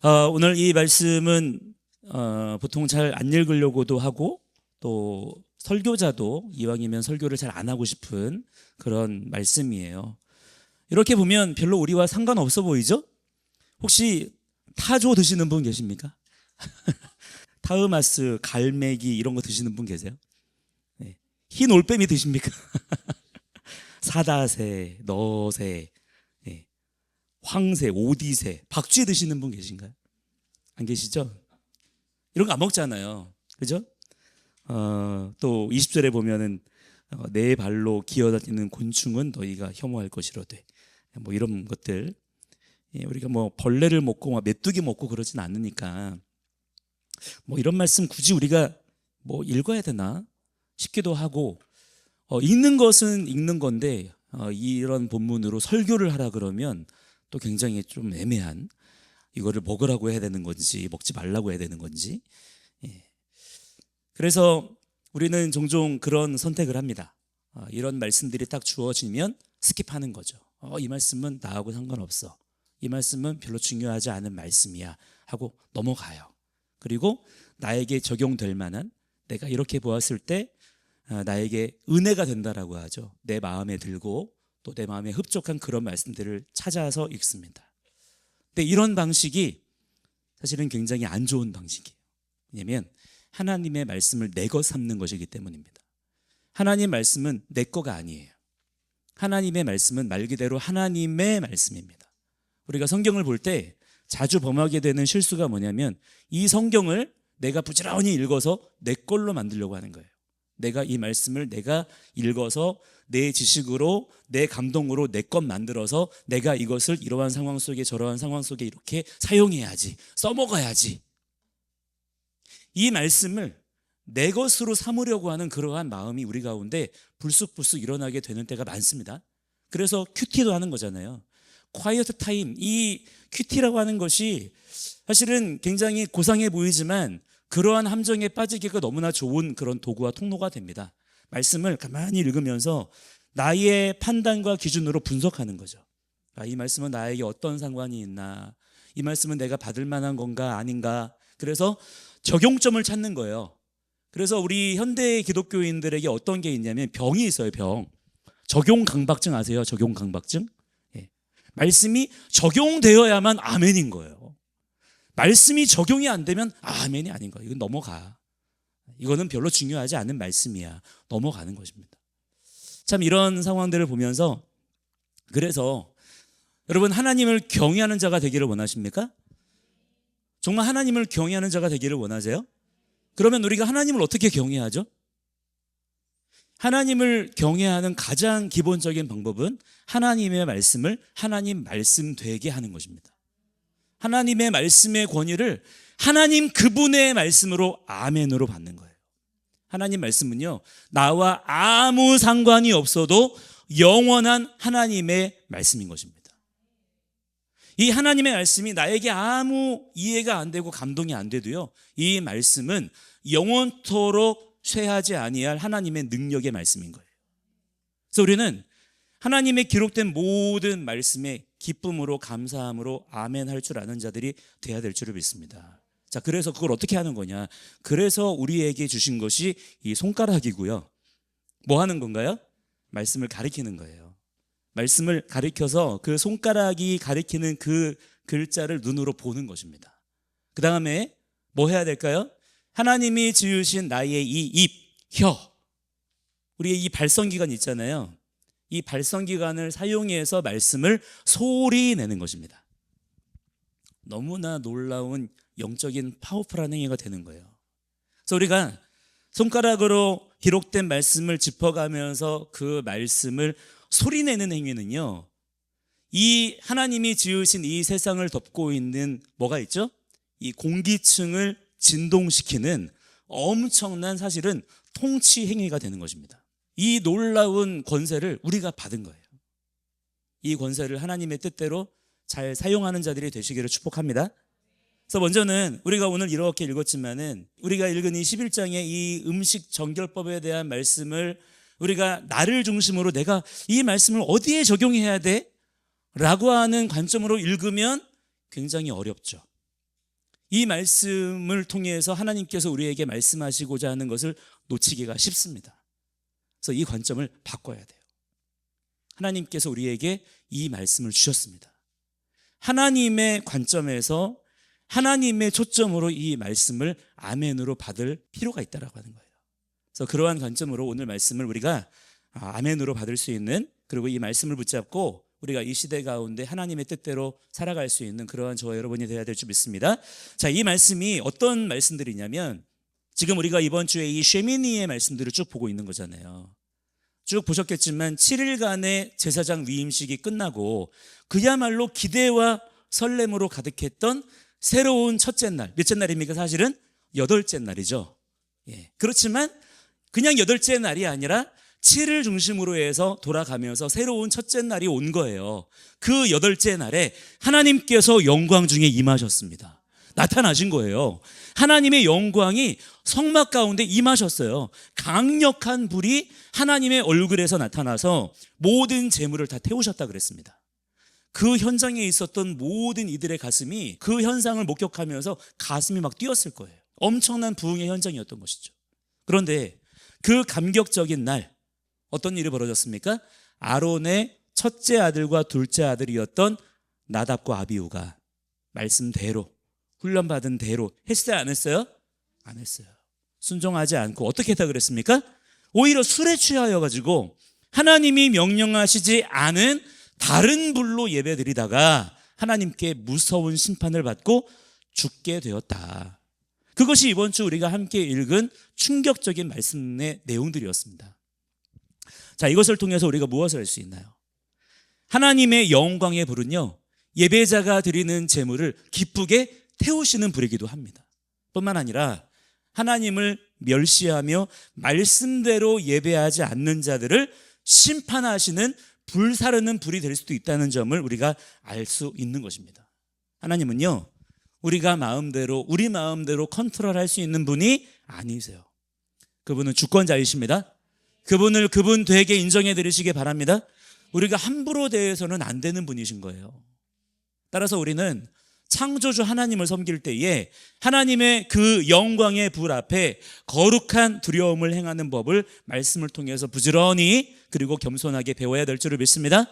오늘 이 말씀은 보통 잘 안 읽으려고도 하고 또 설교자도 이왕이면 설교를 잘 안 하고 싶은 그런 말씀이에요. 이렇게 보면 별로 우리와 상관없어 보이죠? 혹시 타조 드시는 분 계십니까? 타흐마스, 갈매기 이런 거 드시는 분 계세요? 네. 흰 올빼미 드십니까? 사다새, 너새, 네. 황새, 오디새, 박쥐 드시는 분 계신가요? 안 계시죠? 이런 거 안 먹잖아요. 그죠? 또 20절에 보면은 네 발로 기어다니는 곤충은 너희가 혐오할 것이로되, 뭐 이런 것들. 우리가 뭐 벌레를 먹고 막 메뚜기 먹고 그러진 않으니까 뭐 이런 말씀 굳이 우리가 뭐 읽어야 되나 싶기도 하고, 읽는 것은 읽는 건데 이런 본문으로 설교를 하라 그러면 또 굉장히 좀 애매한, 이거를 먹으라고 해야 되는 건지 먹지 말라고 해야 되는 건지. 그래서 우리는 종종 그런 선택을 합니다. 이런 말씀들이 딱 주어지면 스킵하는 거죠. 이 말씀은 나하고 상관없어, 이 말씀은 별로 중요하지 않은 말씀이야 하고 넘어가요. 그리고 나에게 적용될 만한, 내가 이렇게 보았을 때 나에게 은혜가 된다라고 하죠. 내 마음에 들고 또 내 마음에 흡족한 그런 말씀들을 찾아서 읽습니다. 근데 이런 방식이 사실은 굉장히 안 좋은 방식이에요. 왜냐하면 하나님의 말씀을 내 것 삼는 것이기 때문입니다. 하나님 말씀은 내 거가 아니에요. 하나님의 말씀은 말 그대로 하나님의 말씀입니다. 우리가 성경을 볼 때 자주 범하게 되는 실수가 뭐냐면, 이 성경을 내가 부지런히 읽어서 내 걸로 만들려고 하는 거예요. 내가 이 말씀을 내가 읽어서 내 지식으로, 내 감동으로 내 것 만들어서 내가 이것을 이러한 상황 속에 저러한 상황 속에 이렇게 사용해야지, 써먹어야지. 이 말씀을 내 것으로 삼으려고 하는 그러한 마음이 우리 가운데 불쑥불쑥 일어나게 되는 때가 많습니다. 그래서 큐티도 하는 거잖아요. 콰이어트 타임, 이 큐티라고 하는 것이 사실은 굉장히 고상해 보이지만 그러한 함정에 빠지기가 너무나 좋은 그런 도구와 통로가 됩니다. 말씀을 가만히 읽으면서 나의 판단과 기준으로 분석하는 거죠. 이 말씀은 나에게 어떤 상관이 있나, 이 말씀은 내가 받을 만한 건가 아닌가. 그래서 적용점을 찾는 거예요. 그래서 우리 현대 기독교인들에게 어떤 게 있냐면 병이 있어요. 병. 적용 강박증 아세요? 적용 강박증. 말씀이 적용되어야만 아멘인 거예요. 말씀이 적용이 안 되면 아멘이 아닌 거예요. 이건 넘어가. 이거는 별로 중요하지 않은 말씀이야. 넘어가는 것입니다. 참 이런 상황들을 보면서, 그래서 여러분, 하나님을 경외하는 자가 되기를 원하십니까? 정말 하나님을 경외하는 자가 되기를 원하세요? 그러면 우리가 하나님을 어떻게 경외하죠? 하나님을 경외하는 가장 기본적인 방법은 하나님의 말씀을 하나님 말씀 되게 하는 것입니다. 하나님의 말씀의 권위를 하나님 그분의 말씀으로 아멘으로 받는 거예요. 하나님 말씀은요, 나와 아무 상관이 없어도 영원한 하나님의 말씀인 것입니다. 이 하나님의 말씀이 나에게 아무 이해가 안 되고 감동이 안 돼도요, 이 말씀은 영원토록 쇠하지 아니할 하나님의 능력의 말씀인 거예요. 그래서 우리는 하나님의 기록된 모든 말씀에 기쁨으로 감사함으로 아멘 할 줄 아는 자들이 돼야 될 줄을 믿습니다. 자, 그래서 그걸 어떻게 하는 거냐? 그래서 우리에게 주신 것이 이 손가락이고요. 뭐 하는 건가요? 말씀을 가리키는 거예요. 말씀을 가리켜서 그 손가락이 가리키는 그 글자를 눈으로 보는 것입니다. 그 다음에 뭐 해야 될까요? 하나님이 지으신 나의 이 입, 혀, 우리의 이 발성기관 있잖아요. 이 발성기관을 사용해서 말씀을 소리 내는 것입니다. 너무나 놀라운 영적인 파워풀한 행위가 되는 거예요. 그래서 우리가 손가락으로 기록된 말씀을 짚어가면서 그 말씀을 소리내는 행위는요, 이 하나님이 지으신 이 세상을 덮고 있는 뭐가 있죠? 이 공기층을 진동시키는 엄청난, 사실은 통치 행위가 되는 것입니다. 이 놀라운 권세를 우리가 받은 거예요. 이 권세를 하나님의 뜻대로 잘 사용하는 자들이 되시기를 축복합니다. 그래서 먼저는 우리가 오늘 이렇게 읽었지만은, 우리가 읽은 이 11장의 이 음식 정결법에 대한 말씀을 우리가 나를 중심으로 내가 이 말씀을 어디에 적용해야 돼? 라고 하는 관점으로 읽으면 굉장히 어렵죠. 이 말씀을 통해서 하나님께서 우리에게 말씀하시고자 하는 것을 놓치기가 쉽습니다. 그래서 이 관점을 바꿔야 돼요. 하나님께서 우리에게 이 말씀을 주셨습니다. 하나님의 관점에서 하나님의 초점으로 이 말씀을 아멘으로 받을 필요가 있다라고 하는 거예요. 그래서 그러한 관점으로 오늘 말씀을 우리가 아멘으로 받을 수 있는, 그리고 이 말씀을 붙잡고 우리가 이 시대 가운데 하나님의 뜻대로 살아갈 수 있는 그러한 저와 여러분이 되어야 될 줄 믿습니다. 자, 이 말씀이 어떤 말씀들이냐면 지금 우리가 이번 주에 이 쉐미니의 말씀들을 쭉 보고 있는 거잖아요. 쭉 보셨겠지만 7일간의 제사장 위임식이 끝나고 그야말로 기대와 설렘으로 가득했던 새로운 첫째 날, 몇째 날입니까? 사실은 8째 날이죠. 그렇지만 그냥 8째 날이 아니라 7을 중심으로 해서 돌아가면서 새로운 첫째 날이 온 거예요. 그 8째 날에 하나님께서 영광 중에 임하셨습니다. 나타나신 거예요. 하나님의 영광이 성막 가운데 임하셨어요. 강력한 불이 하나님의 얼굴에서 나타나서 모든 재물을 다 태우셨다 그랬습니다. 그 현장에 있었던 모든 이들의 가슴이 그 현상을 목격하면서 가슴이 막 뛰었을 거예요. 엄청난 부흥의 현장이었던 것이죠. 그런데 그 감격적인 날 어떤 일이 벌어졌습니까? 아론의 첫째 아들과 둘째 아들이었던 나답과 아비후가 말씀대로, 훈련받은 대로 했어요, 안 했어요? 안 했어요. 순종하지 않고 어떻게 했다 그랬습니까? 오히려 술에 취하여 가지고 하나님이 명령하시지 않은 다른 불로 예배드리다가 하나님께 무서운 심판을 받고 죽게 되었다. 그것이 이번 주 우리가 함께 읽은 충격적인 말씀의 내용들이었습니다. 자, 이것을 통해서 우리가 무엇을 할 수 있나요? 하나님의 영광의 불은요, 예배자가 드리는 제물을 기쁘게 태우시는 불이기도 합니다. 뿐만 아니라 하나님을 멸시하며 말씀대로 예배하지 않는 자들을 심판하시는 불사르는 불이 될 수도 있다는 점을 우리가 알 수 있는 것입니다. 하나님은요, 우리가 마음대로, 우리 마음대로 컨트롤할 수 있는 분이 아니세요. 그분은 주권자이십니다. 그분 되게 인정해 드리시기 바랍니다. 우리가 함부로 대해서는 안 되는 분이신 거예요. 따라서 우리는 창조주 하나님을 섬길 때에 하나님의 그 영광의 불 앞에 거룩한 두려움을 행하는 법을 말씀을 통해서 부지런히 그리고 겸손하게 배워야 될 줄을 믿습니다.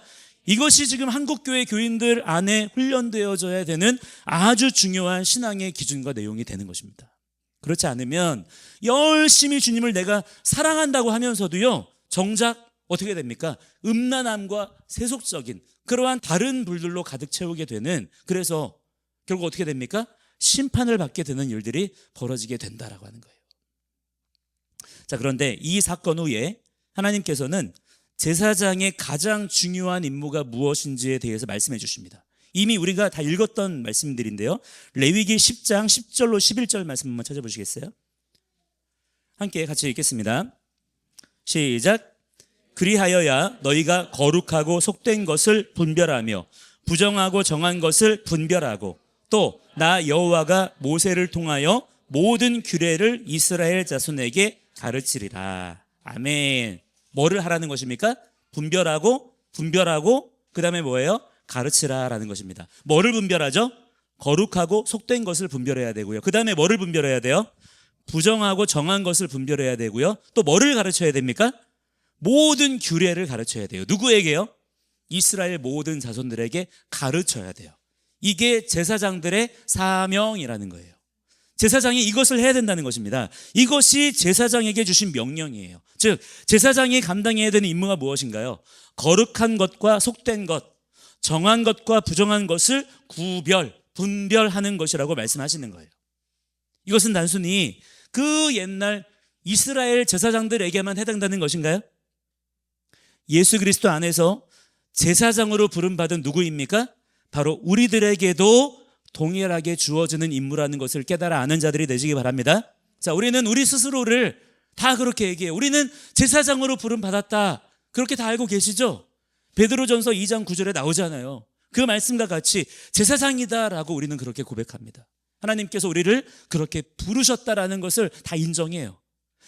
이것이 지금 한국교회 교인들 안에 훈련되어져야 되는 아주 중요한 신앙의 기준과 내용이 되는 것입니다. 그렇지 않으면 열심히 주님을 내가 사랑한다고 하면서도요, 정작 어떻게 됩니까? 음란함과 세속적인 그러한 다른 불들로 가득 채우게 되는, 그래서 결국 어떻게 됩니까? 심판을 받게 되는 일들이 벌어지게 된다라고 하는 거예요. 자, 그런데 이 사건 후에 하나님께서는 제사장의 가장 중요한 임무가 무엇인지에 대해서 말씀해 주십니다. 이미 우리가 다 읽었던 말씀들인데요, 레위기 10장 10절로 11절 말씀 한번 찾아보시겠어요? 함께 같이 읽겠습니다. 시작. 그리하여야 너희가 거룩하고 속된 것을 분별하며 부정하고 정한 것을 분별하고 또 나 여호와가 모세를 통하여 모든 규례를 이스라엘 자손에게 가르치리라. 아멘. 뭐를 하라는 것입니까? 분별하고 그 다음에 뭐예요? 가르치라라는 것입니다. 뭐를 분별하죠? 거룩하고 속된 것을 분별해야 되고요. 그 다음에 뭐를 분별해야 돼요? 부정하고 정한 것을 분별해야 되고요. 또 뭐를 가르쳐야 됩니까? 모든 규례를 가르쳐야 돼요. 누구에게요? 이스라엘 모든 자손들에게 가르쳐야 돼요. 이게 제사장들의 사명이라는 거예요. 제사장이 이것을 해야 된다는 것입니다. 이것이 제사장에게 주신 명령이에요. 즉 제사장이 감당해야 되는 임무가 무엇인가요? 거룩한 것과 속된 것, 정한 것과 부정한 것을 분별하는 것이라고 말씀하시는 거예요. 이것은 단순히 그 옛날 이스라엘 제사장들에게만 해당되는 것인가요? 예수 그리스도 안에서 제사장으로 부름받은 누구입니까? 바로 우리들에게도 동일하게 주어지는 임무라는 것을 깨달아 아는 자들이 되시기 바랍니다. 자, 우리는 우리 스스로를 다 그렇게 얘기해요. 우리는 제사장으로 부름받았다. 그렇게 다 알고 계시죠? 베드로전서 2장 9절에 나오잖아요. 그 말씀과 같이 제사장이다라고 우리는 그렇게 고백합니다. 하나님께서 우리를 그렇게 부르셨다라는 것을 다 인정해요.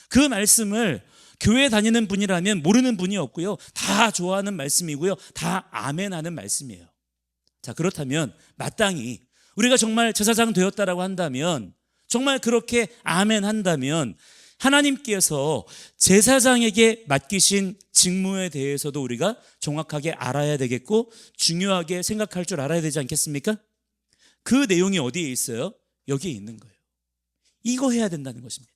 그 말씀을 교회 다니는 분이라면 모르는 분이 없고요, 다 좋아하는 말씀이고요, 다 아멘하는 말씀이에요. 자, 그렇다면 마땅히 우리가 정말 제사장 되었다라고 한다면, 정말 그렇게 아멘 한다면 하나님께서 제사장에게 맡기신 직무에 대해서도 우리가 정확하게 알아야 되겠고 중요하게 생각할 줄 알아야 되지 않겠습니까? 그 내용이 어디에 있어요? 여기에 있는 거예요. 이거 해야 된다는 것입니다.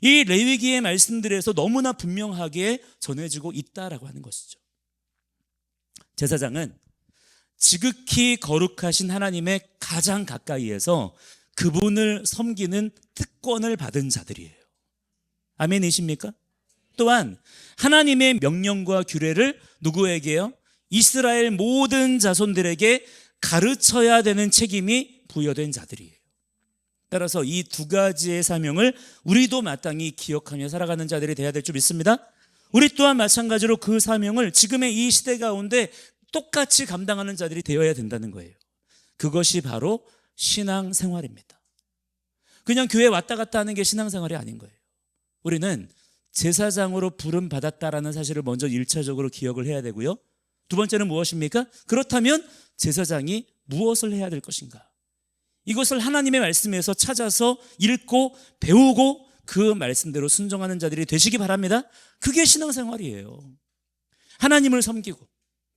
이 레위기의 말씀들에서 너무나 분명하게 전해지고 있다라고 하는 것이죠. 제사장은 지극히 거룩하신 하나님의 가장 가까이에서 그분을 섬기는 특권을 받은 자들이에요. 아멘이십니까? 또한 하나님의 명령과 규례를 누구에게요? 이스라엘 모든 자손들에게 가르쳐야 되는 책임이 부여된 자들이에요. 따라서 이 두 가지의 사명을 우리도 마땅히 기억하며 살아가는 자들이 되어야 될 줄 믿습니다. 우리 또한 마찬가지로 그 사명을 지금의 이 시대 가운데 똑같이 감당하는 자들이 되어야 된다는 거예요. 그것이 바로 신앙생활입니다. 그냥 교회 왔다 갔다 하는 게 신앙생활이 아닌 거예요. 우리는 제사장으로 부름 받았다라는 사실을 먼저 1차적으로 기억을 해야 되고요. 두 번째는 무엇입니까? 그렇다면 제사장이 무엇을 해야 될 것인가? 이것을 하나님의 말씀에서 찾아서 읽고 배우고 그 말씀대로 순종하는 자들이 되시기 바랍니다. 그게 신앙생활이에요. 하나님을 섬기고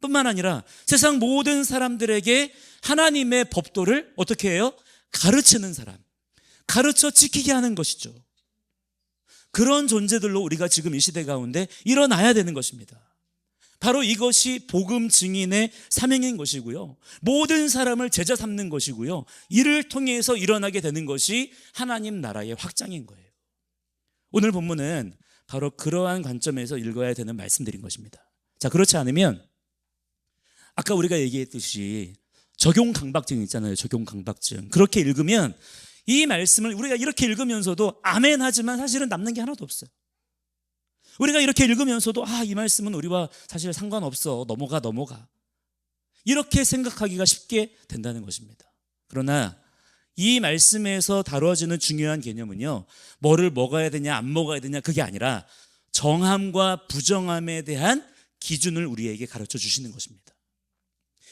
뿐만 아니라 세상 모든 사람들에게 하나님의 법도를 어떻게 해요? 가르치는 사람, 가르쳐 지키게 하는 것이죠. 그런 존재들로 우리가 지금 이 시대 가운데 일어나야 되는 것입니다. 바로 이것이 복음 증인의 사명인 것이고요, 모든 사람을 제자 삼는 것이고요, 이를 통해서 일어나게 되는 것이 하나님 나라의 확장인 거예요. 오늘 본문은 바로 그러한 관점에서 읽어야 되는 말씀들인 것입니다. 자, 그렇지 않으면 아까 우리가 얘기했듯이 적용 강박증 있잖아요. 적용 강박증. 그렇게 읽으면 이 말씀을 우리가 이렇게 읽으면서도 아멘 하지만 사실은 남는 게 하나도 없어요. 우리가 이렇게 읽으면서도 이 말씀은 우리와 사실 상관없어, 넘어가 이렇게 생각하기가 쉽게 된다는 것입니다. 그러나 이 말씀에서 다뤄지는 중요한 개념은요, 뭐를 먹어야 되냐 안 먹어야 되냐 그게 아니라 정함과 부정함에 대한 기준을 우리에게 가르쳐 주시는 것입니다.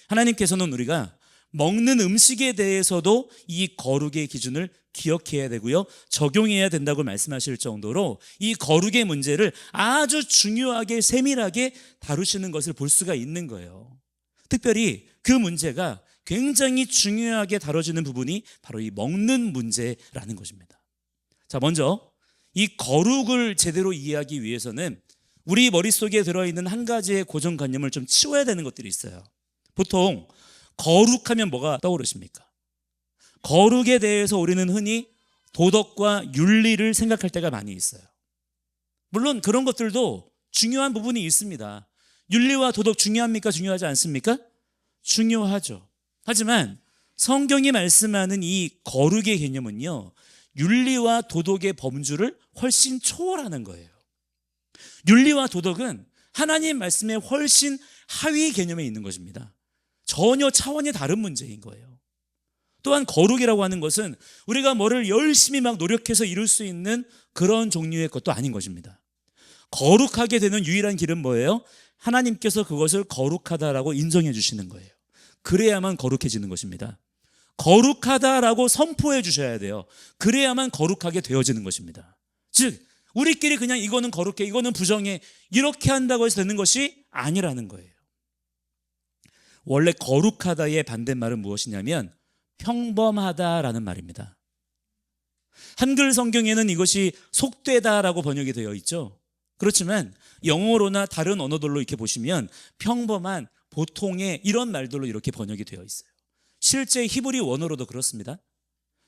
하나님께서는 우리가 먹는 음식에 대해서도 이 거룩의 기준을 기억해야 되고요, 적용해야 된다고 말씀하실 정도로 이 거룩의 문제를 아주 중요하게 세밀하게 다루시는 것을 볼 수가 있는 거예요. 특별히 그 문제가 굉장히 중요하게 다뤄지는 부분이 바로 이 먹는 문제라는 것입니다. 자, 먼저 이 거룩을 제대로 이해하기 위해서는 우리 머릿속에 들어있는 한 가지의 고정관념을 좀 치워야 되는 것들이 있어요. 보통 거룩하면 뭐가 떠오르십니까? 거룩에 대해서 우리는 흔히 도덕과 윤리를 생각할 때가 많이 있어요. 물론 그런 것들도 중요한 부분이 있습니다. 윤리와 도덕 중요합니까? 중요하지 않습니까? 중요하죠. 하지만 성경이 말씀하는 이 거룩의 개념은요, 윤리와 도덕의 범주를 훨씬 초월하는 거예요. 윤리와 도덕은 하나님 말씀에 훨씬 하위 개념에 있는 것입니다. 전혀 차원이 다른 문제인 거예요. 또한 거룩이라고 하는 것은 우리가 뭐를 열심히 막 노력해서 이룰 수 있는 그런 종류의 것도 아닌 것입니다. 거룩하게 되는 유일한 길은 뭐예요? 하나님께서 그것을 거룩하다라고 인정해 주시는 거예요. 그래야만 거룩해지는 것입니다. 거룩하다라고 선포해 주셔야 돼요. 그래야만 거룩하게 되어지는 것입니다. 즉 우리끼리 그냥 이거는 거룩해, 이거는 부정해, 이렇게 한다고 해서 되는 것이 아니라는 거예요. 원래 거룩하다의 반대말은 무엇이냐면 평범하다라는 말입니다. 한글 성경에는 이것이 속되다라고 번역이 되어 있죠. 그렇지만 영어로나 다른 언어들로 이렇게 보시면 평범한, 보통의 이런 말들로 이렇게 번역이 되어 있어요. 실제 히브리 원어로도 그렇습니다.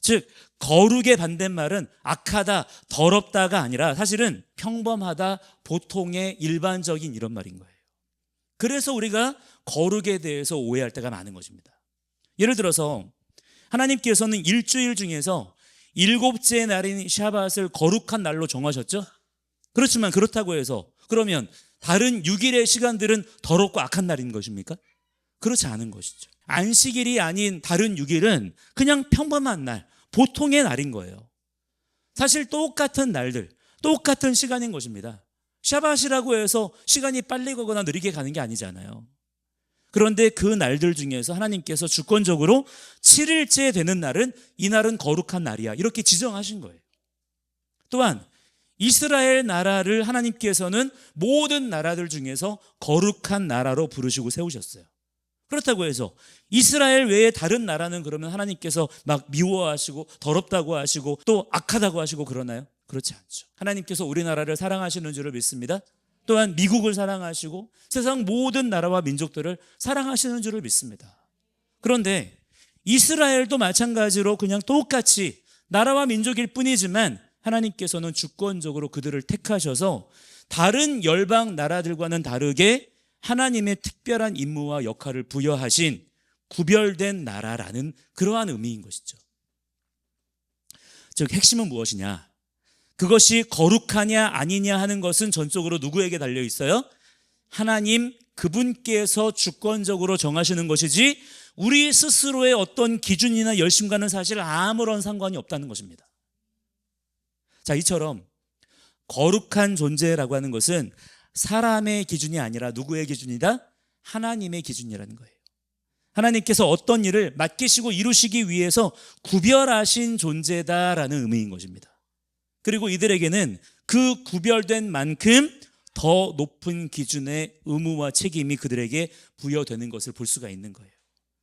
즉 거룩의 반대말은 악하다, 더럽다가 아니라 사실은 평범하다, 보통의, 일반적인 이런 말인 거예요. 그래서 우리가 거룩에 대해서 오해할 때가 많은 것입니다. 예를 들어서 하나님께서는 일주일 중에서 7째 날인 샤밧을 거룩한 날로 정하셨죠. 그렇지만 그렇다고 해서 그러면 다른 6일의 시간들은 더럽고 악한 날인 것입니까? 그렇지 않은 것이죠. 안식일이 아닌 다른 6일은 그냥 평범한 날, 보통의 날인 거예요. 사실 똑같은 날들, 똑같은 시간인 것입니다. 샤밧이라고 해서 시간이 빨리 가거나 느리게 가는 게 아니잖아요. 그런데 그 날들 중에서 하나님께서 주권적으로 7일째 되는 날은 이 날은 거룩한 날이야 이렇게 지정하신 거예요. 또한 이스라엘 나라를 하나님께서는 모든 나라들 중에서 거룩한 나라로 부르시고 세우셨어요. 그렇다고 해서 이스라엘 외에 다른 나라는 그러면 하나님께서 막 미워하시고 더럽다고 하시고 또 악하다고 하시고 그러나요? 그렇지 않죠. 하나님께서 우리나라를 사랑하시는 줄을 믿습니다. 또한 미국을 사랑하시고 세상 모든 나라와 민족들을 사랑하시는 줄을 믿습니다. 그런데 이스라엘도 마찬가지로 그냥 똑같이 나라와 민족일 뿐이지만 하나님께서는 주권적으로 그들을 택하셔서 다른 열방 나라들과는 다르게 하나님의 특별한 임무와 역할을 부여하신 구별된 나라라는 그러한 의미인 것이죠. 즉 핵심은 무엇이냐? 그것이 거룩하냐 아니냐 하는 것은 전적으로 누구에게 달려 있어요? 하나님 그분께서 주권적으로 정하시는 것이지 우리 스스로의 어떤 기준이나 열심과는 사실 아무런 상관이 없다는 것입니다. 자, 이처럼 거룩한 존재라고 하는 것은 사람의 기준이 아니라 누구의 기준이다? 하나님의 기준이라는 거예요. 하나님께서 어떤 일을 맡기시고 이루시기 위해서 구별하신 존재다라는 의미인 것입니다. 그리고 이들에게는 그 구별된 만큼 더 높은 기준의 의무와 책임이 그들에게 부여되는 것을 볼 수가 있는 거예요.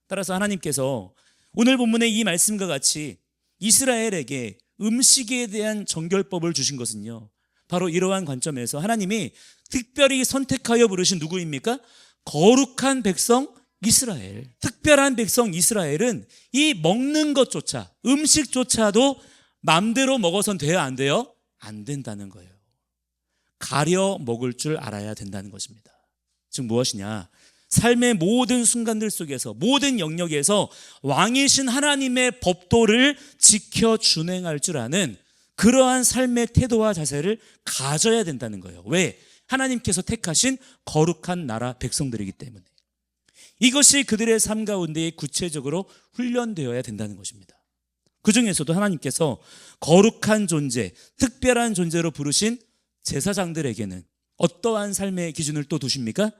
따라서 하나님께서 오늘 본문의 이 말씀과 같이 이스라엘에게 음식에 대한 정결법을 주신 것은요, 바로 이러한 관점에서 하나님이 특별히 선택하여 부르신 누구입니까? 거룩한 백성 이스라엘. 특별한 백성 이스라엘은 이 먹는 것조차, 음식조차도 맘대로 먹어선 돼야 안 돼요? 안 된다는 거예요. 가려 먹을 줄 알아야 된다는 것입니다. 즉 무엇이냐? 삶의 모든 순간들 속에서, 모든 영역에서 왕이신 하나님의 법도를 지켜 준행할 줄 아는 그러한 삶의 태도와 자세를 가져야 된다는 거예요. 왜? 하나님께서 택하신 거룩한 나라 백성들이기 때문에. 이것이 그들의 삶 가운데 구체적으로 훈련되어야 된다는 것입니다. 그 중에서도 하나님께서 거룩한 존재, 특별한 존재로 부르신 제사장들에게는 어떠한 삶의 기준을 또 두십니까?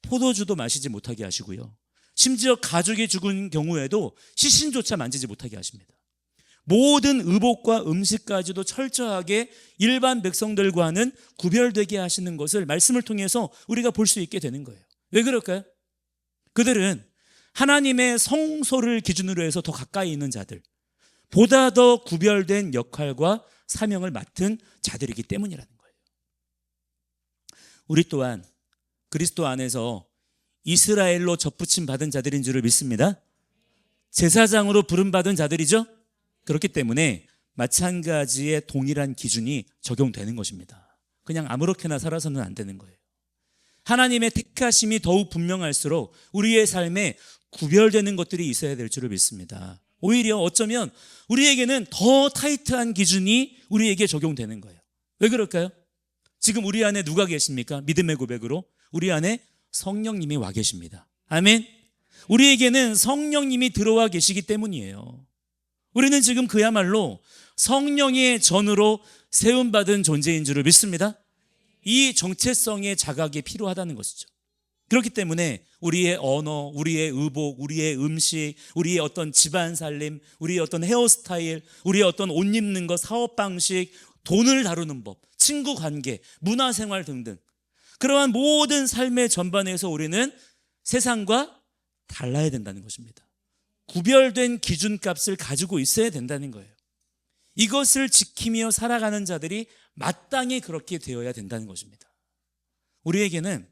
포도주도 마시지 못하게 하시고요, 심지어 가족이 죽은 경우에도 시신조차 만지지 못하게 하십니다. 모든 의복과 음식까지도 철저하게 일반 백성들과는 구별되게 하시는 것을 말씀을 통해서 우리가 볼 수 있게 되는 거예요. 왜 그럴까요? 그들은 하나님의 성소를 기준으로 해서 더 가까이 있는 자들, 보다 더 구별된 역할과 사명을 맡은 자들이기 때문이라는 거예요. 우리 또한 그리스도 안에서 이스라엘로 접붙임 받은 자들인 줄을 믿습니다. 제사장으로 부름받은 자들이죠. 그렇기 때문에 마찬가지의 동일한 기준이 적용되는 것입니다. 그냥 아무렇게나 살아서는 안 되는 거예요. 하나님의 택하심이 더욱 분명할수록 우리의 삶에 구별되는 것들이 있어야 될 줄을 믿습니다. 오히려 어쩌면 우리에게는 더 타이트한 기준이 우리에게 적용되는 거예요. 왜 그럴까요? 지금 우리 안에 누가 계십니까? 믿음의 고백으로 우리 안에 성령님이 와 계십니다. 아멘. 우리에게는 성령님이 들어와 계시기 때문이에요. 우리는 지금 그야말로 성령의 전으로 세움받은 존재인 줄을 믿습니다. 이 정체성의 자각이 필요하다는 것이죠. 그렇기 때문에 우리의 언어, 우리의 의복, 우리의 음식, 우리의 어떤 집안 살림, 우리의 어떤 헤어스타일, 우리의 어떤 옷 입는 것, 사업 방식, 돈을 다루는 법, 친구 관계, 문화생활 등등, 그러한 모든 삶의 전반에서 우리는 세상과 달라야 된다는 것입니다. 구별된 기준값을 가지고 있어야 된다는 거예요. 이것을 지키며 살아가는 자들이 마땅히 그렇게 되어야 된다는 것입니다. 우리에게는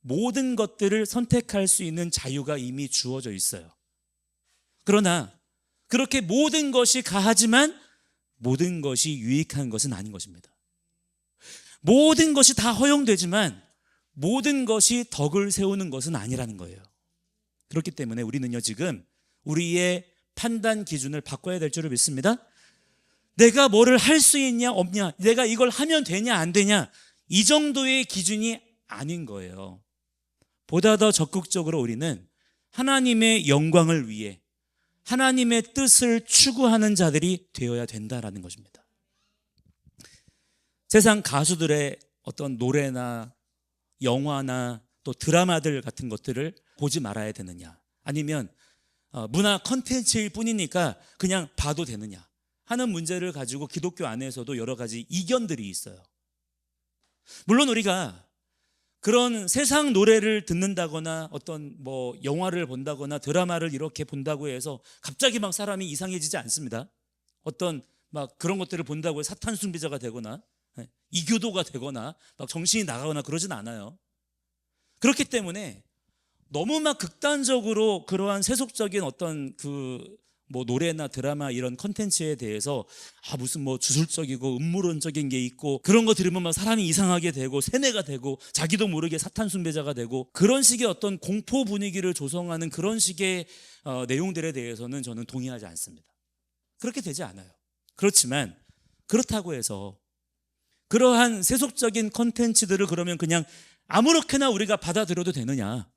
모든 것들을 선택할 수 있는 자유가 이미 주어져 있어요. 그러나 그렇게 모든 것이 가하지만 모든 것이 유익한 것은 아닌 것입니다. 모든 것이 다 허용되지만 모든 것이 덕을 세우는 것은 아니라는 거예요. 그렇기 때문에 우리는요, 지금 우리의 판단 기준을 바꿔야 될 줄을 믿습니다. 내가 뭐를 할 수 있냐 없냐, 내가 이걸 하면 되냐 안 되냐, 이 정도의 기준이 아닌 거예요. 보다 더 적극적으로 우리는 하나님의 영광을 위해 하나님의 뜻을 추구하는 자들이 되어야 된다라는 것입니다. 세상 가수들의 어떤 노래나 영화나 또 드라마들 같은 것들을 보지 말아야 되느냐, 아니면 문화 컨텐츠일 뿐이니까 그냥 봐도 되느냐 하는 문제를 가지고 기독교 안에서도 여러 가지 이견들이 있어요. 물론 우리가 그런 세상 노래를 듣는다거나 어떤 뭐 영화를 본다거나 드라마를 이렇게 본다고 해서 갑자기 막 사람이 이상해지지 않습니다. 어떤 막 그런 것들을 본다고 해서 사탄 숭배자가 되거나 이교도가 되거나 막 정신이 나가거나 그러진 않아요. 그렇기 때문에 너무 막 극단적으로 그러한 세속적인 어떤 뭐 노래나 드라마 이런 컨텐츠에 대해서 무슨 뭐 주술적이고 음모론적인 게 있고 그런 거 들으면 막 사람이 이상하게 되고 세뇌가 되고 자기도 모르게 사탄 숭배자가 되고 그런 식의 어떤 공포 분위기를 조성하는 그런 식의 내용들에 대해서는 저는 동의하지 않습니다. 그렇게 되지 않아요. 그렇지만 그렇다고 해서 그러한 세속적인 컨텐츠들을 그러면 그냥 아무렇게나 우리가 받아들여도 되느냐,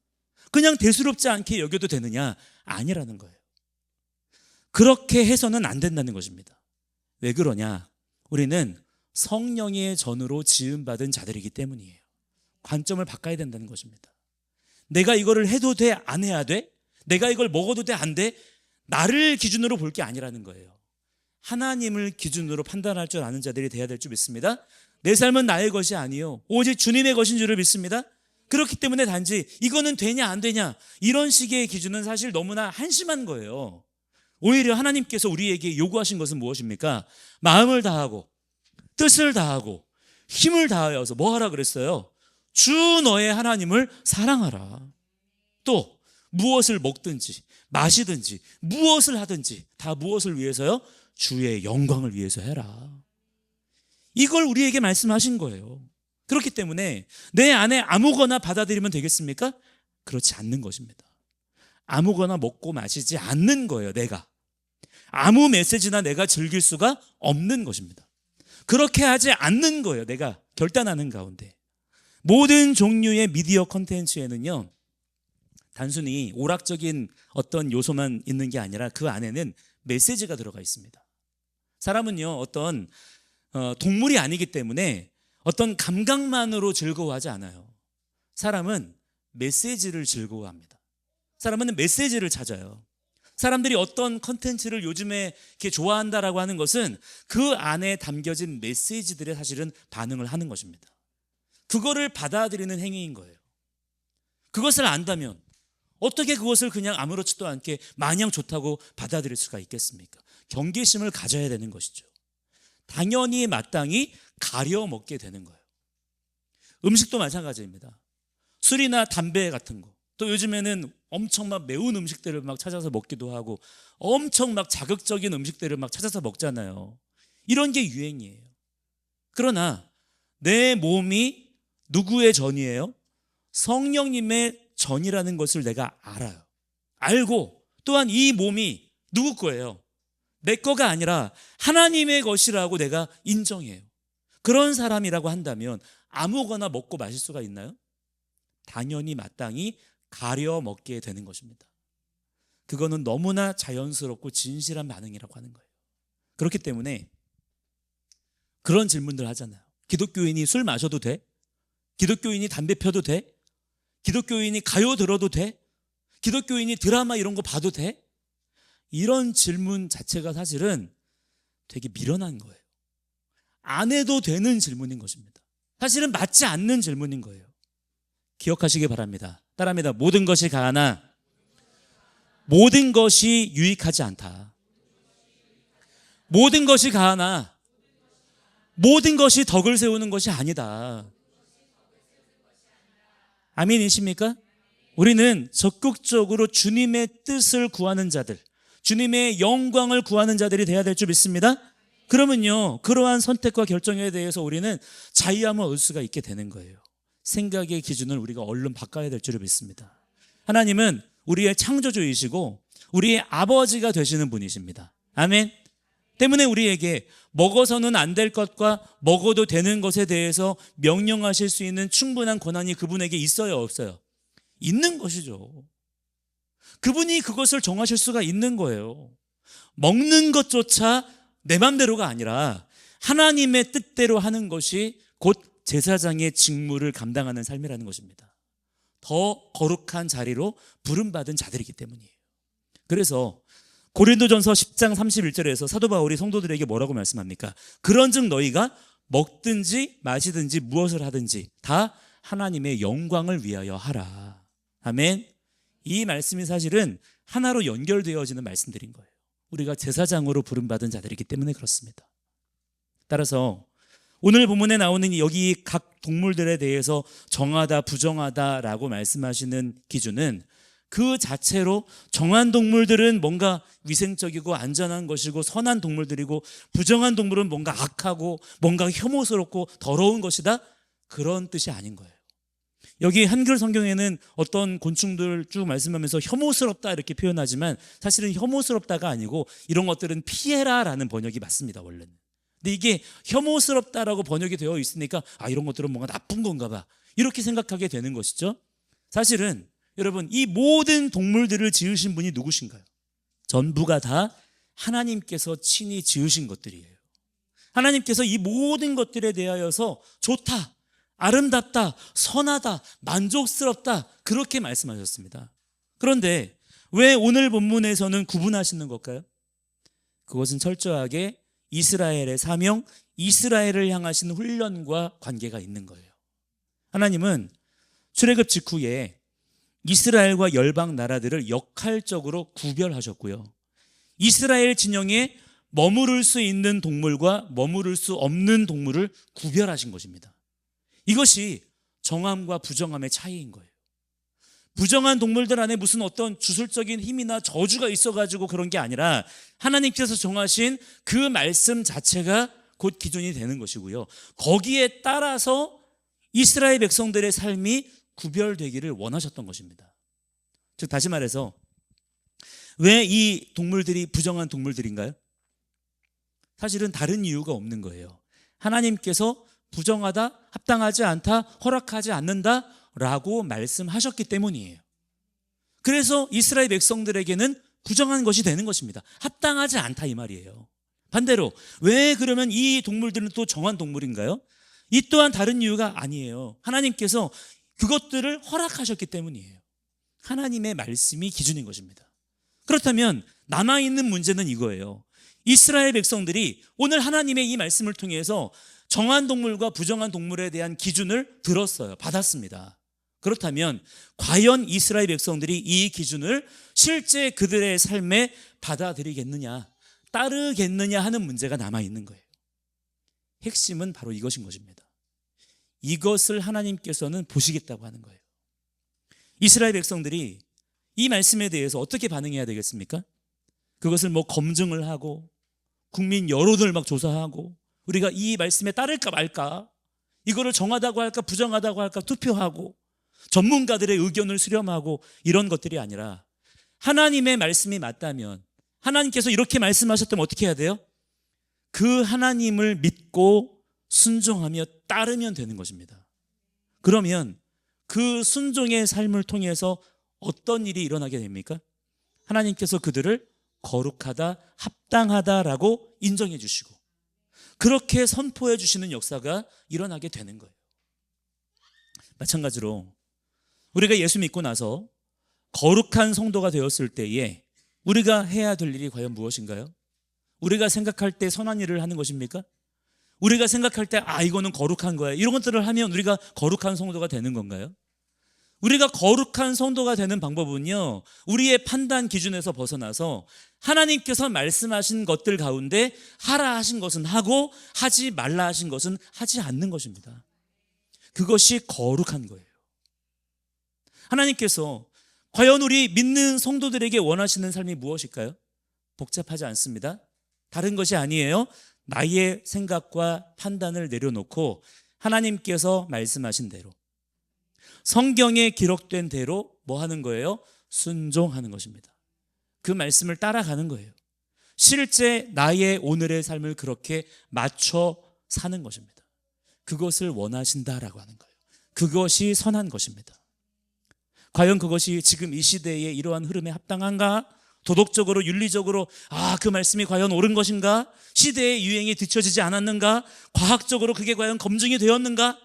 그냥 대수롭지 않게 여겨도 되느냐? 아니라는 거예요. 그렇게 해서는 안 된다는 것입니다. 왜 그러냐? 우리는 성령의 전으로 지음받은 자들이기 때문이에요. 관점을 바꿔야 된다는 것입니다. 내가 이거를 해도 돼? 안 해야 돼? 내가 이걸 먹어도 돼? 안 돼? 나를 기준으로 볼 게 아니라는 거예요. 하나님을 기준으로 판단할 줄 아는 자들이 돼야 될 줄 믿습니다. 내 삶은 나의 것이 아니요 오직 주님의 것인 줄을 믿습니다. 그렇기 때문에 단지 이거는 되냐 안 되냐 이런 식의 기준은 사실 너무나 한심한 거예요. 오히려 하나님께서 우리에게 요구하신 것은 무엇입니까? 마음을 다하고 뜻을 다하고 힘을 다하여서 뭐 하라 그랬어요? 주 너의 하나님을 사랑하라. 또 무엇을 먹든지 마시든지 무엇을 하든지 다 무엇을 위해서요? 주의 영광을 위해서 해라. 이걸 우리에게 말씀하신 거예요. 그렇기 때문에 내 안에 아무거나 받아들이면 되겠습니까? 그렇지 않는 것입니다. 아무거나 먹고 마시지 않는 거예요. 내가 아무 메시지나 내가 즐길 수가 없는 것입니다. 그렇게 하지 않는 거예요. 내가 결단하는 가운데 모든 종류의 미디어 컨텐츠에는요 단순히 오락적인 어떤 요소만 있는 게 아니라 그 안에는 메시지가 들어가 있습니다. 사람은요 어떤 동물이 아니기 때문에 어떤 감각만으로 즐거워하지 않아요. 사람은 메시지를 즐거워합니다. 사람은 메시지를 찾아요. 사람들이 어떤 컨텐츠를 요즘에 이렇게 좋아한다라고 하는 것은 그 안에 담겨진 메시지들에 사실은 반응을 하는 것입니다. 그거를 받아들이는 행위인 거예요. 그것을 안다면 어떻게 그것을 그냥 아무렇지도 않게 마냥 좋다고 받아들일 수가 있겠습니까? 경계심을 가져야 되는 것이죠. 당연히 마땅히 가려 먹게 되는 거예요. 음식도 마찬가지입니다. 술이나 담배 같은 거, 또 요즘에는 엄청 막 매운 음식들을 막 찾아서 먹기도 하고 엄청 막 자극적인 음식들을 막 찾아서 먹잖아요. 이런 게 유행이에요. 그러나 내 몸이 누구의 전이에요? 성령님의 전이라는 것을 내가 알아요. 알고 또한 이 몸이 누구 거예요? 내 거가 아니라 하나님의 것이라고 내가 인정해요. 그런 사람이라고 한다면 아무거나 먹고 마실 수가 있나요? 당연히 마땅히 가려 먹게 되는 것입니다. 그거는 너무나 자연스럽고 진실한 반응이라고 하는 거예요. 그렇기 때문에 그런 질문들 하잖아요. 기독교인이 술 마셔도 돼? 기독교인이 담배 펴도 돼? 기독교인이 가요 들어도 돼? 기독교인이 드라마 이런 거 봐도 돼? 이런 질문 자체가 사실은 되게 미련한 거예요. 안 해도 되는 질문인 것입니다. 사실은 맞지 않는 질문인 거예요. 기억하시기 바랍니다. 따라합니다. 모든 것이 가하나 모든 것이 유익하지 않다. 모든 것이 가하나 모든 것이 덕을 세우는 것이 아니다. 아멘이십니까? 우리는 적극적으로 주님의 뜻을 구하는 자들, 주님의 영광을 구하는 자들이 되어야 될 줄 믿습니다. 그러면요 그러한 선택과 결정에 대해서 우리는 자유함을 얻을 수가 있게 되는 거예요. 생각의 기준을 우리가 얼른 바꿔야 될 줄을 믿습니다. 하나님은 우리의 창조주이시고 우리의 아버지가 되시는 분이십니다. 아멘. 때문에 우리에게 먹어서는 안 될 것과 먹어도 되는 것에 대해서 명령하실 수 있는 충분한 권한이 그분에게 있어요, 없어요? 있는 것이죠. 그분이 그것을 정하실 수가 있는 거예요. 먹는 것조차 내 맘대로가 아니라 하나님의 뜻대로 하는 것이 곧 제사장의 직무를 감당하는 삶이라는 것입니다. 더 거룩한 자리로 부름받은 자들이기 때문이에요. 그래서 고린도전서 10장 31절에서 사도 바울이 성도들에게 뭐라고 말씀합니까? 그런즉 너희가 먹든지 마시든지 무엇을 하든지 다 하나님의 영광을 위하여 하라. 아멘. 이 말씀이 사실은 하나로 연결되어지는 말씀들인 거예요. 우리가 제사장으로 부름받은 자들이기 때문에 그렇습니다. 따라서 오늘 본문에 나오는 여기 각 동물들에 대해서 정하다 부정하다라고 말씀하시는 기준은 그 자체로 정한 동물들은 뭔가 위생적이고 안전한 것이고 선한 동물들이고 부정한 동물은 뭔가 악하고 뭔가 혐오스럽고 더러운 것이다, 그런 뜻이 아닌 거예요. 여기 한글 성경에는 어떤 곤충들 쭉 말씀하면서 혐오스럽다 이렇게 표현하지만 사실은 혐오스럽다가 아니고 이런 것들은 피해라라는 번역이 맞습니다, 원래는. 근데 이게 혐오스럽다라고 번역이 되어 있으니까 이런 것들은 뭔가 나쁜 건가 봐 이렇게 생각하게 되는 것이죠. 사실은 여러분, 이 모든 동물들을 지으신 분이 누구신가요? 전부가 다 하나님께서 친히 지으신 것들이에요. 하나님께서 이 모든 것들에 대하여서 좋다, 아름답다, 선하다, 만족스럽다 그렇게 말씀하셨습니다. 그런데 왜 오늘 본문에서는 구분하시는 걸까요? 그것은 철저하게 이스라엘의 사명, 이스라엘을 향하신 훈련과 관계가 있는 거예요. 하나님은 출애굽 직후에 이스라엘과 열방 나라들을 역할적으로 구별하셨고요. 이스라엘 진영에 머무를 수 있는 동물과 머무를 수 없는 동물을 구별하신 것입니다. 이것이 정함과 부정함의 차이인 거예요. 부정한 동물들 안에 무슨 어떤 주술적인 힘이나 저주가 있어가지고 그런 게 아니라 하나님께서 정하신 그 말씀 자체가 곧 기준이 되는 것이고요. 거기에 따라서 이스라엘 백성들의 삶이 구별되기를 원하셨던 것입니다. 즉 다시 말해서 왜 이 동물들이 부정한 동물들인가요? 사실은 다른 이유가 없는 거예요. 하나님께서 부정하다, 합당하지 않다, 허락하지 않는다 라고 말씀하셨기 때문이에요. 그래서 이스라엘 백성들에게는 부정한 것이 되는 것입니다. 합당하지 않다 이 말이에요. 반대로 왜 그러면 이 동물들은 또 정한 동물인가요? 이 또한 다른 이유가 아니에요. 하나님께서 그것들을 허락하셨기 때문이에요. 하나님의 말씀이 기준인 것입니다. 그렇다면 남아있는 문제는 이거예요. 이스라엘 백성들이 오늘 하나님의 이 말씀을 통해서 정한 동물과 부정한 동물에 대한 기준을 들었어요. 받았습니다. 그렇다면 과연 이스라엘 백성들이 이 기준을 실제 그들의 삶에 받아들이겠느냐, 따르겠느냐 하는 문제가 남아있는 거예요. 핵심은 바로 이것인 것입니다. 이것을 하나님께서는 보시겠다고 하는 거예요. 이스라엘 백성들이 이 말씀에 대해서 어떻게 반응해야 되겠습니까? 그것을 검증을 하고 국민 여론을 조사하고 우리가 이 말씀에 따를까 말까, 이거를 정하다고 할까 부정하다고 할까 투표하고 전문가들의 의견을 수렴하고 이런 것들이 아니라 하나님의 말씀이 맞다면, 하나님께서 이렇게 말씀하셨다면 어떻게 해야 돼요? 그 하나님을 믿고 순종하며 따르면 되는 것입니다. 그러면 그 순종의 삶을 통해서 어떤 일이 일어나게 됩니까? 하나님께서 그들을 거룩하다, 합당하다라고 인정해 주시고 그렇게 선포해 주시는 역사가 일어나게 되는 거예요. 마찬가지로 우리가 예수 믿고 나서 거룩한 성도가 되었을 때에 우리가 해야 될 일이 과연 무엇인가요? 우리가 생각할 때 선한 일을 하는 것입니까? 우리가 생각할 때 이거는 거룩한 거야, 이런 것들을 하면 우리가 거룩한 성도가 되는 건가요? 우리가 거룩한 성도가 되는 방법은요, 우리의 판단 기준에서 벗어나서 하나님께서 말씀하신 것들 가운데 하라 하신 것은 하고 하지 말라 하신 것은 하지 않는 것입니다. 그것이 거룩한 거예요. 하나님께서 과연 우리 믿는 성도들에게 원하시는 삶이 무엇일까요? 복잡하지 않습니다. 다른 것이 아니에요. 나의 생각과 판단을 내려놓고 하나님께서 말씀하신 대로, 성경에 기록된 대로 뭐 하는 거예요? 순종하는 것입니다. 그 말씀을 따라가는 거예요. 실제 나의 오늘의 삶을 그렇게 맞춰 사는 것입니다. 그것을 원하신다라고 하는 거예요. 그것이 선한 것입니다. 과연 그것이 지금 이 시대에 이러한 흐름에 합당한가? 도덕적으로, 윤리적으로 그 말씀이 과연 옳은 것인가? 시대의 유행에 뒤처지지 않았는가? 과학적으로 그게 과연 검증이 되었는가?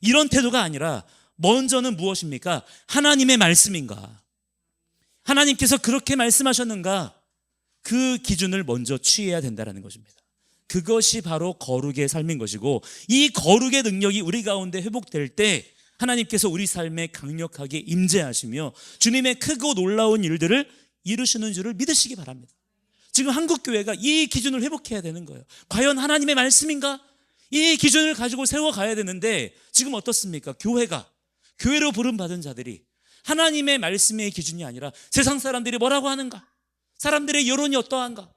이런 태도가 아니라 먼저는 무엇입니까? 하나님의 말씀인가? 하나님께서 그렇게 말씀하셨는가? 그 기준을 먼저 취해야 된다는 것입니다. 그것이 바로 거룩의 삶인 것이고, 이 거룩의 능력이 우리 가운데 회복될 때 하나님께서 우리 삶에 강력하게 임재하시며 주님의 크고 놀라운 일들을 이루시는 줄을 믿으시기 바랍니다. 지금 한국교회가 이 기준을 회복해야 되는 거예요. 과연 하나님의 말씀인가? 이 기준을 가지고 세워가야 되는데, 지금 어떻습니까? 교회로 부름받은 자들이 하나님의 말씀의 기준이 아니라 세상 사람들이 뭐라고 하는가? 사람들의 여론이 어떠한가?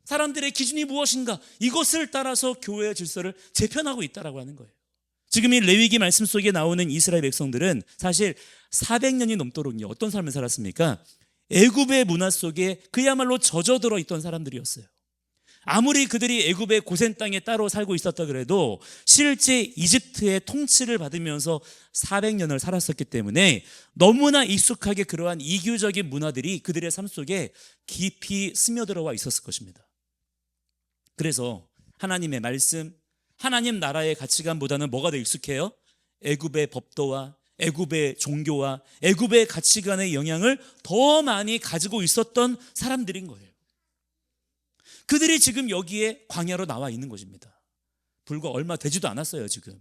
사람들의 기준이 무엇인가? 이것을 따라서 교회의 질서를 재편하고 있다라고 하는 거예요. 지금 이 레위기 말씀 속에 나오는 이스라엘 백성들은 사실 400년이 넘도록요, 어떤 삶을 살았습니까? 애굽의 문화 속에 그야말로 젖어들어 있던 사람들이었어요. 아무리 그들이 애굽의 고센 땅에 따로 살고 있었다 그래도 실제 이집트의 통치를 받으면서 400년을 살았었기 때문에 너무나 익숙하게 그러한 이교적인 문화들이 그들의 삶 속에 깊이 스며들어와 있었을 것입니다. 그래서 하나님의 말씀, 하나님 나라의 가치관보다는 뭐가 더 익숙해요? 애굽의 법도와 애굽의 종교와 애굽의 가치관의 영향을 더 많이 가지고 있었던 사람들인 거예요. 그들이 지금 여기에 광야로 나와 있는 것입니다. 불과 얼마 되지도 않았어요. 지금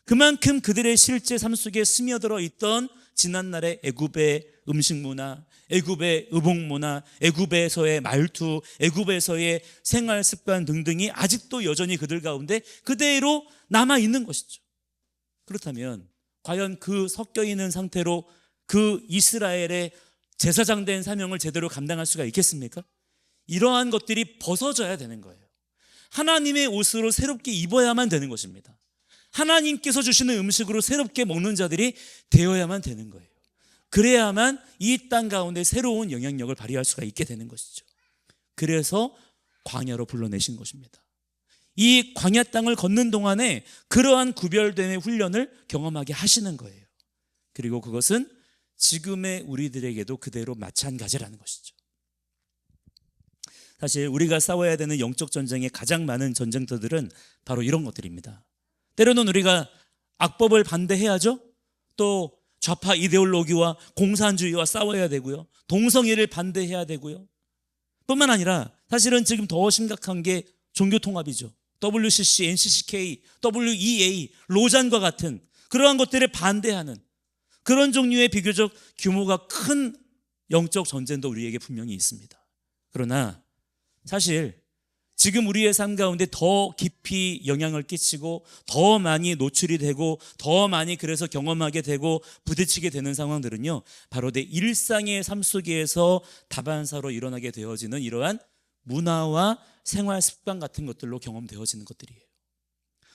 그만큼 그들의 실제 삶 속에 스며들어 있던 지난날의 애굽의 음식 문화, 애굽의 의복 문화, 애굽에서의 말투, 애굽에서의 생활 습관 등등이 아직도 여전히 그들 가운데 그대로 남아 있는 것이죠. 그렇다면 과연 그 섞여 있는 상태로 그 이스라엘의 제사장 된 사명을 제대로 감당할 수가 있겠습니까? 이러한 것들이 벗어져야 되는 거예요. 하나님의 옷으로 새롭게 입어야만 되는 것입니다. 하나님께서 주시는 음식으로 새롭게 먹는 자들이 되어야만 되는 거예요. 그래야만 이 땅 가운데 새로운 영향력을 발휘할 수가 있게 되는 것이죠. 그래서 광야로 불러내신 것입니다. 이 광야 땅을 걷는 동안에 그러한 구별됨의 훈련을 경험하게 하시는 거예요. 그리고 그것은 지금의 우리들에게도 그대로 마찬가지라는 것이죠. 사실 우리가 싸워야 되는 영적 전쟁의 가장 많은 전쟁터들은 바로 이런 것들입니다. 때로는 우리가 악법을 반대해야죠. 또 좌파 이데올로기와 공산주의와 싸워야 되고요. 동성애를 반대해야 되고요. 뿐만 아니라 사실은 지금 더 심각한 게 종교통합이죠. WCC, NCCK, WEA, 로잔과 같은 그러한 것들을 반대하는 그런 종류의 비교적 규모가 큰 영적 전쟁도 우리에게 분명히 있습니다. 그러나 사실 지금 우리의 삶 가운데 더 깊이 영향을 끼치고 더 많이 노출이 되고 더 많이 그래서 경험하게 되고 부딪히게 되는 상황들은요, 바로 내 일상의 삶 속에서 다반사로 일어나게 되어지는 이러한 문화와 생활 습관 같은 것들로 경험되어지는 것들이에요.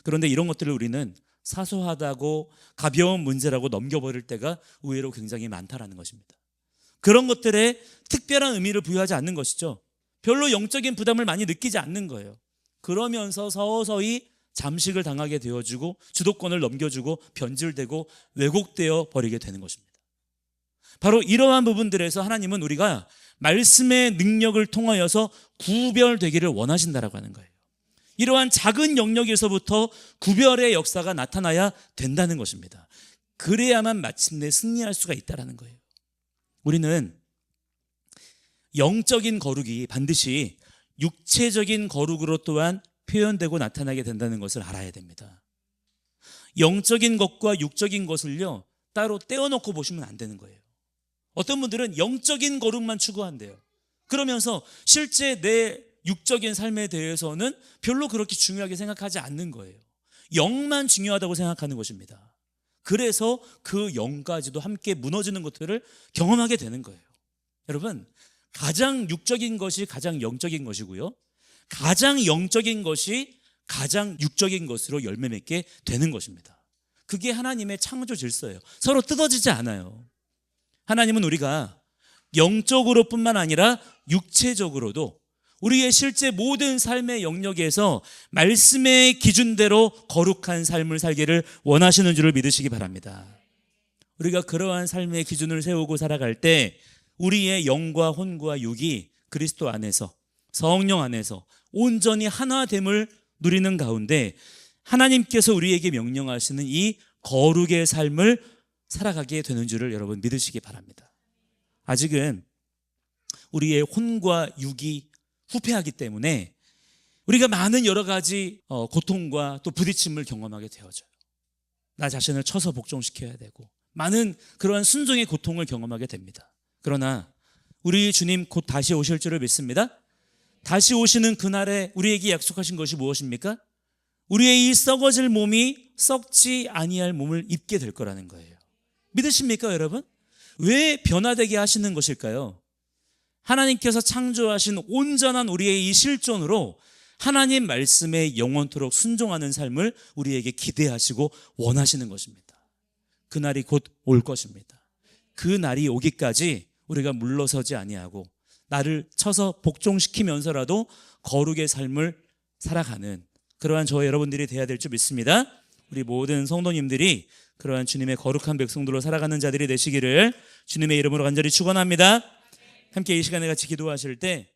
그런데 이런 것들을 우리는 사소하다고 가벼운 문제라고 넘겨버릴 때가 의외로 굉장히 많다라는 것입니다. 그런 것들에 특별한 의미를 부여하지 않는 것이죠. 별로 영적인 부담을 많이 느끼지 않는 거예요. 그러면서 서서히 잠식을 당하게 되어지고 주도권을 넘겨주고 변질되고 왜곡되어 버리게 되는 것입니다. 바로 이러한 부분들에서 하나님은 우리가 말씀의 능력을 통하여서 구별되기를 원하신다라고 하는 거예요. 이러한 작은 영역에서부터 구별의 역사가 나타나야 된다는 것입니다. 그래야만 마침내 승리할 수가 있다는 거예요. 우리는 영적인 거룩이 반드시 육체적인 거룩으로 또한 표현되고 나타나게 된다는 것을 알아야 됩니다. 영적인 것과 육적인 것을요, 따로 떼어놓고 보시면 안 되는 거예요. 어떤 분들은 영적인 거룩만 추구한대요. 그러면서 실제 내 육적인 삶에 대해서는 별로 그렇게 중요하게 생각하지 않는 거예요. 영만 중요하다고 생각하는 것입니다. 그래서 그 영까지도 함께 무너지는 것들을 경험하게 되는 거예요. 여러분, 가장 육적인 것이 가장 영적인 것이고요, 가장 영적인 것이 가장 육적인 것으로 열매 맺게 되는 것입니다. 그게 하나님의 창조 질서예요. 서로 뜯어지지 않아요. 하나님은 우리가 영적으로 뿐만 아니라 육체적으로도 우리의 실제 모든 삶의 영역에서 말씀의 기준대로 거룩한 삶을 살기를 원하시는 줄을 믿으시기 바랍니다. 우리가 그러한 삶의 기준을 세우고 살아갈 때 우리의 영과 혼과 육이 그리스도 안에서, 성령 안에서 온전히 하나됨을 누리는 가운데 하나님께서 우리에게 명령하시는 이 거룩의 삶을 살아가게 되는 줄을 여러분 믿으시기 바랍니다. 아직은 우리의 혼과 육이 후패하기 때문에 우리가 많은 여러 가지 고통과 또 부딪힘을 경험하게 되어져요. 나 자신을 쳐서 복종시켜야 되고 많은 그러한 순종의 고통을 경험하게 됩니다. 그러나 우리 주님 곧 다시 오실 줄을 믿습니다. 다시 오시는 그날에 우리에게 약속하신 것이 무엇입니까? 우리의 이 썩어질 몸이 썩지 아니할 몸을 입게 될 거라는 거예요. 믿으십니까, 여러분? 왜 변화되게 하시는 것일까요? 하나님께서 창조하신 온전한 우리의 이 실존으로 하나님 말씀에 영원토록 순종하는 삶을 우리에게 기대하시고 원하시는 것입니다. 그날이 곧 올 것입니다. 그 날이 오기까지 우리가 물러서지 아니하고 나를 쳐서 복종시키면서라도 거룩의 삶을 살아가는 그러한 저와 여러분들이 되어야 될 줄 믿습니다. 우리 모든 성도님들이 그러한 주님의 거룩한 백성들로 살아가는 자들이 되시기를 주님의 이름으로 간절히 축원합니다. 함께 이 시간에 같이 기도하실 때